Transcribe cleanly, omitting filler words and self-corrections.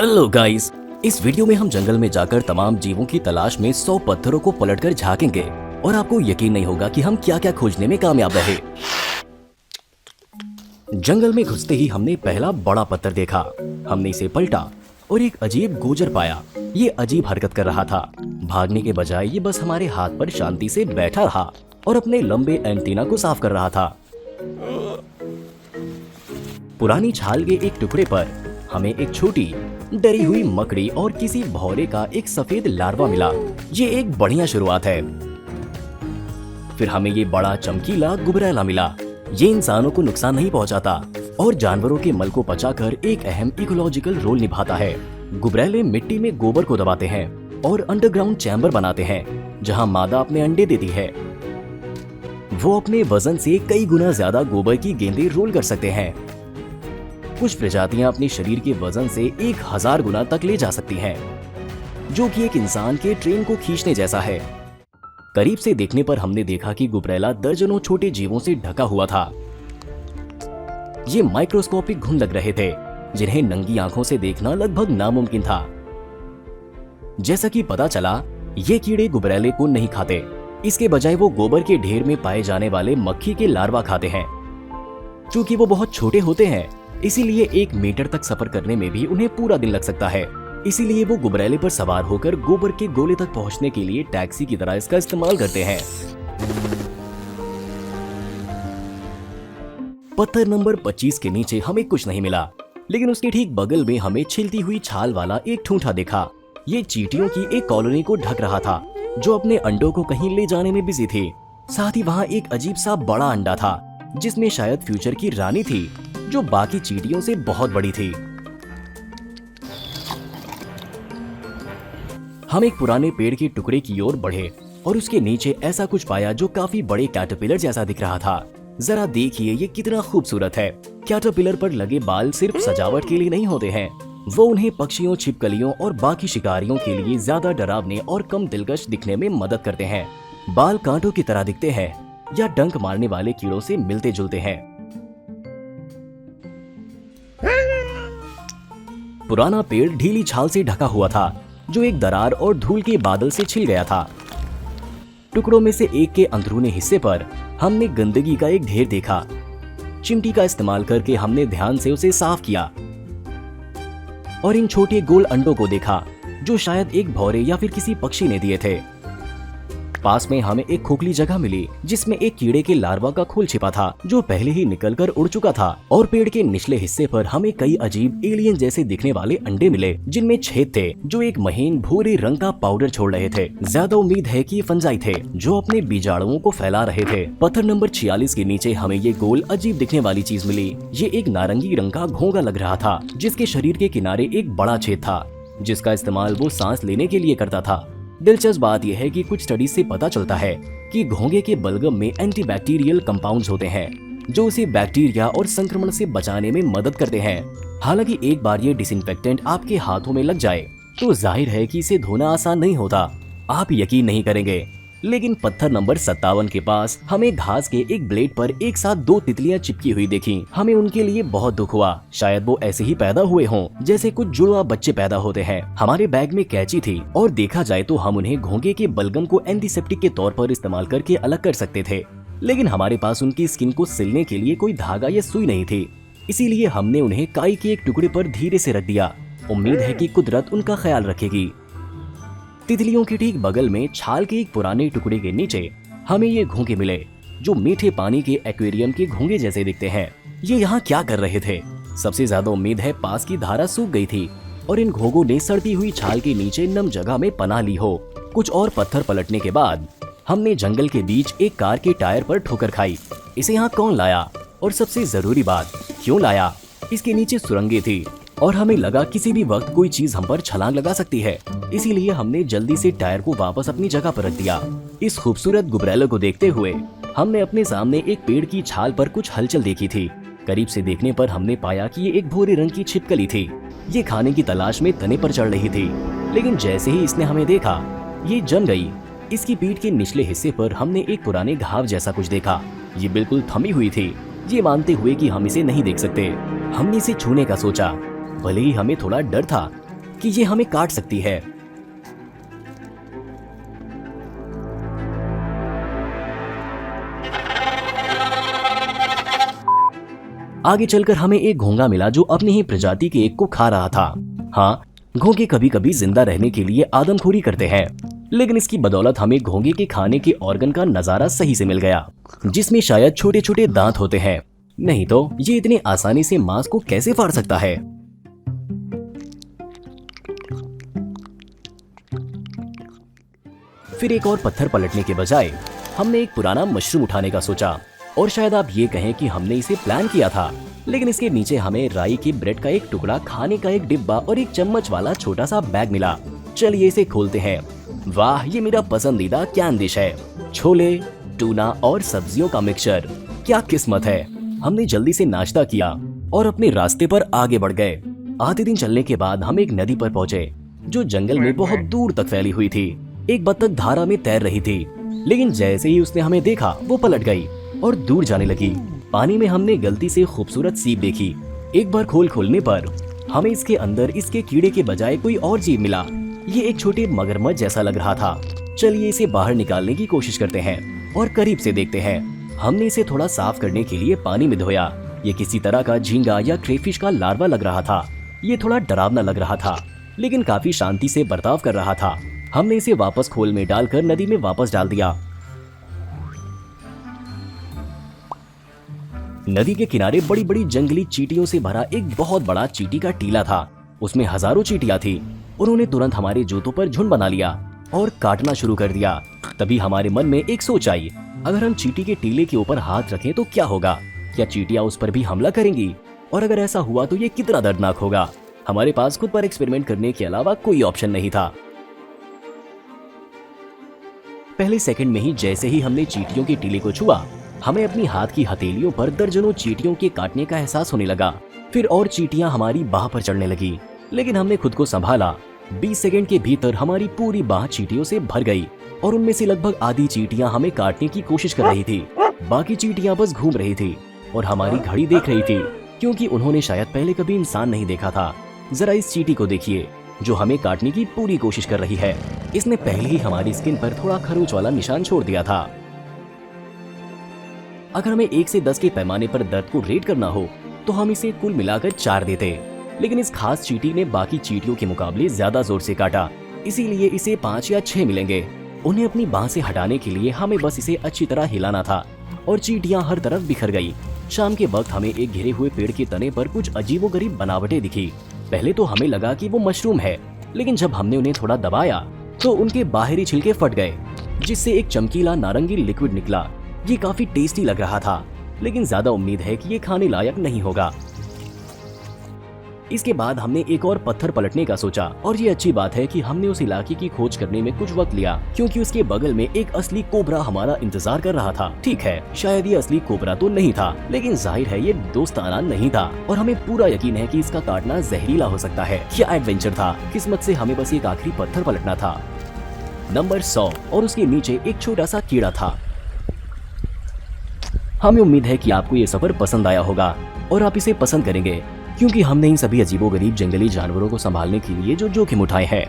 Hello guys, इस video में हम जंगल में जाकर तमाम जीवों की तलाश में 100 पत्थरों को पलटकर झांकेंगे और आपको यकीन नहीं होगा कि हम क्या क्या खोजने में कामयाब रहे। जंगल में घुसते ही हमने पहला बड़ा पत्थर देखा। हमने इसे पलटा और एक अजीब गोजर पाया। ये अजीब हरकत कर रहा था। भागने के बजाय ये बस हमारे हाथ पर शांति से बैठा रहा और अपने लंबे एंटीना को साफ कर रहा था। पुरानी छाल के एक टुकड़े पर हमें एक छोटी डरी हुई मकड़ी और किसी भौरे का एक सफेद लार्वा मिला। ये एक बढ़िया शुरुआत है। फिर हमें ये बड़ा चमकीला गुबरैला मिला। ये इंसानों को नुकसान नहीं पहुंचाता और जानवरों के मल को पचाकर एक अहम इकोलॉजिकल रोल निभाता है। गुबरैले मिट्टी में गोबर को दबाते हैं और अंडरग्राउंड चैम्बर बनाते हैं जहां मादा अपने अंडे देती है। वो अपने वजन से कई गुना ज्यादा गोबर की गेंदें रोल कर सकते हैं। कुछ प्रजातियां अपने शरीर के वजन से 1000 गुना तक ले जा सकती हैं, जो कि एक इंसान के ट्रेन को खींचने जैसा है। करीब से देखने पर हमने देखा कि गुबरैला दर्जनों छोटे जीवों से ढका हुआ था। ये माइक्रोस्कोपिक घुन लग रहे थे जिन्हें नंगी आंखों से देखना लगभग नामुमकिन था। जैसा कि पता चला, ये कीड़े गुबरैले को नहीं खाते। इसके बजाय वो गोबर के ढेर में पाए जाने वाले मक्खी के लार्वा खाते हैं। चूंकि वो बहुत छोटे होते हैं, इसीलिए 1 मीटर तक सफर करने में भी उन्हें पूरा दिन लग सकता है। इसीलिए वो गुबरैले पर सवार होकर गोबर के गोले तक पहुंचने के लिए टैक्सी की तरह इसका इस्तेमाल करते हैं। पत्थर नंबर 25 के नीचे हमें कुछ नहीं मिला, लेकिन उसके ठीक बगल में हमें छिलती हुई छाल वाला एक ठूंठा देखा। ये चींटियों की एक कॉलोनी को ढक रहा था, जो अपने अंडों को कहीं ले जाने में बिजी थी। साथ ही वहाँ एक अजीब सा बड़ा अंडा था, जिसमें शायद फ्यूचर की रानी थी, जो बाकी चींटियों से बहुत बड़ी थी। हम एक पुराने पेड़ के टुकड़े की ओर बढ़े और उसके नीचे ऐसा कुछ पाया जो काफी बड़े कैटरपिलर जैसा दिख रहा था। जरा देखिए, ये कितना खूबसूरत है। कैटरपिलर पर लगे बाल सिर्फ सजावट के लिए नहीं होते हैं, वो उन्हें पक्षियों, छिपकलियों और बाकी शिकारियों के लिए ज्यादा डरावने और कम दिलकश दिखने में मदद करते हैं। बाल कांटों की तरह दिखते हैं या डंक मारने वाले कीड़ों से मिलते जुलते हैं। पुराना पेड़ ढीली छाल से ढका हुआ था, जो एक दरार और धूल के बादल से छिल गया था। टुकड़ों में से एक के अंदरूनी हिस्से पर हमने गंदगी का एक ढेर देखा। चिमटी का इस्तेमाल करके हमने ध्यान से उसे साफ किया और इन छोटे गोल अंडों को देखा, जो शायद एक भौरे या फिर किसी पक्षी ने दिए थे। पास में हमें एक खोखली जगह मिली जिसमें एक कीड़े के लार्वा का खोल छिपा था, जो पहले ही निकलकर उड़ चुका था। और पेड़ के निचले हिस्से पर हमें कई अजीब एलियन जैसे दिखने वाले अंडे मिले, जिनमें छेद थे, जो एक महीन भूरे रंग का पाउडर छोड़ रहे थे। ज्यादा उम्मीद है कि ये फंजाई थे, जो अपने बीजाणुओं को फैला रहे थे। पत्थर नंबर 46 के नीचे हमें ये गोल अजीब दिखने वाली चीज मिली। ये एक नारंगी रंग का घोंगा लग रहा था, जिसके शरीर के किनारे एक बड़ा छेद था, जिसका इस्तेमाल वो सांस लेने के लिए करता था। दिलचस्प बात यह है कि कुछ स्टडीज से पता चलता है कि घोंगे के बलगम में एंटीबैक्टीरियल कंपाउंड्स होते हैं, जो उसे बैक्टीरिया और संक्रमण से बचाने में मदद करते हैं। हालांकि एक बार ये डिसइंफेक्टेंट आपके हाथों में लग जाए तो जाहिर है कि इसे धोना आसान नहीं होता। आप यकीन नहीं करेंगे, लेकिन पत्थर नंबर 57 के पास हमें घास के एक ब्लेड पर एक साथ 2 तितलियां चिपकी हुई देखी। हमें उनके लिए बहुत दुख हुआ। शायद वो ऐसे ही पैदा हुए हों, जैसे कुछ जुड़वा बच्चे पैदा होते हैं। हमारे बैग में कैंची थी और देखा जाए तो हम उन्हें घोंगे के बलगम को एंटीसेप्टिक के तौर पर इस्तेमाल करके अलग कर सकते थे, लेकिन हमारे पास उनकी स्किन को सिलने के लिए कोई धागा या सुई नहीं थी। इसीलिए हमने उन्हें काई के एक टुकड़े पर धीरे से रख दिया। उम्मीद है कि कुदरत उनका ख्याल रखेगी। तितलियों के ठीक बगल में छाल के एक पुराने टुकड़े के नीचे हमें ये घोंगे मिले, जो मीठे पानी के एक्वेरियम के घोंगे जैसे दिखते हैं। ये यहाँ क्या कर रहे थे? सबसे ज्यादा उम्मीद है पास की धारा सूख गई थी और इन घोंगों ने सड़ती हुई छाल के नीचे नम जगह में पनाह ली हो। कुछ और पत्थर पलटने के बाद हमने जंगल के बीच एक कार के टायर पर ठोकर खाई। इसे यहाँ कौन लाया और सबसे जरूरी बात, क्यों लाया? इसके नीचे सुरंगें थी और हमें लगा किसी भी वक्त कोई चीज हम पर छलांग लगा सकती है। इसीलिए हमने जल्दी से टायर को वापस अपनी जगह पर रख दिया। इस खूबसूरत गुबरैले को देखते हुए हमने अपने सामने एक पेड़ की छाल पर कुछ हलचल देखी थी। करीब से देखने पर हमने पाया कि ये एक भूरे रंग की छिपकली थी। ये खाने की तलाश में तने पर चढ़ रही थी, लेकिन जैसे ही इसने हमें देखा, ये जम गई। इसकी पीठ के निचले हिस्से पर हमने एक पुराने घाव जैसा कुछ देखा। ये बिल्कुल थमी हुई थी, ये मानते हुए कि हम इसे नहीं देख सकते। हमने इसे छूने का सोचा। भले ही हमें थोड़ा डर था, कि ये हमें काट सकती है। आगे चलकर हमें एक घोंघा मिला जो अपनी ही प्रजाति के एक को खा रहा था। हाँ, घोंघे कभी कभी जिंदा रहने के लिए आदमखोरी करते हैं, लेकिन इसकी बदौलत हमें घोंघे के खाने के ऑर्गन का नजारा सही से मिल गया, जिसमें शायद छोटे छोटे दांत होते हैं। नहीं तो ये इतनी आसानी से मांस को कैसे फाड़ सकता है। फिर एक और पत्थर पलटने के बजाय हमने एक पुराना मशरूम उठाने का सोचा, और शायद आप ये कहें कि हमने इसे प्लान किया था, लेकिन इसके नीचे हमें राई की ब्रेड का एक टुकड़ा, खाने का एक डिब्बा और एक चम्मच वाला छोटा सा बैग मिला। चलिए इसे खोलते हैं। वाह, ये मेरा पसंदीदा कैन डिश है। छोले, टूना और सब्जियों का मिक्सचर। क्या किस्मत है। हमने जल्दी से नाश्ता किया और अपने रास्ते पर आगे बढ़ गए। आधे दिन चलने के बाद हम एक नदी पर पहुंचे जो जंगल में बहुत दूर तक फैली हुई थी। एक बत्तख धारा में तैर रही थी, लेकिन जैसे ही उसने हमें देखा वो पलट गई और दूर जाने लगी। पानी में हमने गलती से खूबसूरत सीप देखी। एक बार खोलने पर हमें इसके अंदर इसके कीड़े के बजाय कोई और जीव मिला। ये एक छोटे मगरमच्छ जैसा लग रहा था। चलिए इसे बाहर निकालने की कोशिश करते हैं और करीब से देखते हैं। हमने इसे थोड़ा साफ करने के लिए पानी में धोया। ये किसी तरह का झींगा या क्रेफिश का लार्वा लग रहा था। ये थोड़ा डरावना लग रहा था, लेकिन काफी शांति से बर्ताव कर रहा था। हमने इसे वापस खोल में डालकर नदी में वापस डाल दिया। नदी के किनारे बड़ी बड़ी जंगली चींटियों से भरा एक बहुत बड़ा चींटी का टीला था। उसमें हजारों चींटियां थी। उन्होंने तुरंत हमारे जूतों पर झुंड बना लिया और काटना शुरू कर दिया। तभी हमारे मन में एक सोच आई, अगर हम चींटी के टीले के ऊपर हाथ रखें तो क्या होगा? क्या चींटियां उस पर भी हमला करेंगी? और अगर ऐसा हुआ तो ये कितना दर्दनाक होगा। हमारे पास खुद पर एक्सपेरिमेंट करने के अलावा कोई ऑप्शन नहीं था। पहले सेकंड में ही जैसे ही हमने चींटियों के टीले को छुआ, हमें अपनी हाथ की हथेलियों पर दर्जनों चींटियों के काटने का एहसास होने लगा। फिर और चींटियां हमारी बाह पर चढ़ने लगी, लेकिन हमने खुद को संभाला। 20 सेकंड के भीतर हमारी पूरी बाह चींटियों से भर गई और उनमें से लगभग आधी चींटियां हमें काटने की कोशिश कर रही थी। बाकी चींटियां बस घूम रही थी और हमारी घड़ी देख रही थी, क्योंकि उन्होंने शायद पहले कभी इंसान नहीं देखा था। जरा इस चींटी को देखिए जो हमें काटने की पूरी कोशिश कर रही है। इसने पहले ही हमारी स्किन पर थोड़ा खरोंच वाला निशान छोड़ दिया था। अगर हमें 1 से 10 के पैमाने पर दर्द को रेट करना हो तो हम इसे कुल मिलाकर 4 देते, लेकिन इस खास चींटी ने बाकी चींटियों के मुकाबले ज्यादा जोर से काटा, इसीलिए इसे 5 या 6 मिलेंगे। उन्हें अपनी बाह से हटाने के लिए हमें बस इसे अच्छी तरह हिलाना था और चींटियां हर तरफ बिखर गई। शाम के वक्त हमें एक घिरे हुए पेड़ के तने पर कुछ अजीबोगरीब बनावटें दिखी। पहले तो हमें लगा कि वो मशरूम है, लेकिन जब हमने उन्हें थोड़ा दबाया तो उनके बाहरी छिलके फट गए, जिससे एक चमकीला नारंगी लिक्विड निकला। ये काफी टेस्टी लग रहा था, लेकिन ज्यादा उम्मीद है कि ये खाने लायक नहीं होगा। इसके बाद हमने एक और पत्थर पलटने का सोचा, और ये अच्छी बात है कि हमने उस इलाके की खोज करने में कुछ वक्त लिया, क्योंकि उसके बगल में एक असली कोबरा हमारा इंतजार कर रहा था। ठीक है, शायद ये असली कोबरा तो नहीं था, लेकिन जाहिर है ये दोस्ताना नहीं था, और हमें पूरा यकीन है कि इसका काटना जहरीला हो सकता है। क्या एडवेंचर था। किस्मत से हमें बस एक आखिरी पत्थर पलटना था। नंबर 100, और उसके नीचे एक छोटा सा कीड़ा था। हमें उम्मीद है कि आपको ये सफर पसंद आया होगा और आप इसे पसंद करेंगे, क्योंकि हमने इन सभी अजीबोगरीब जंगली जानवरों को संभालने के लिए जो जोखिम उठाए हैं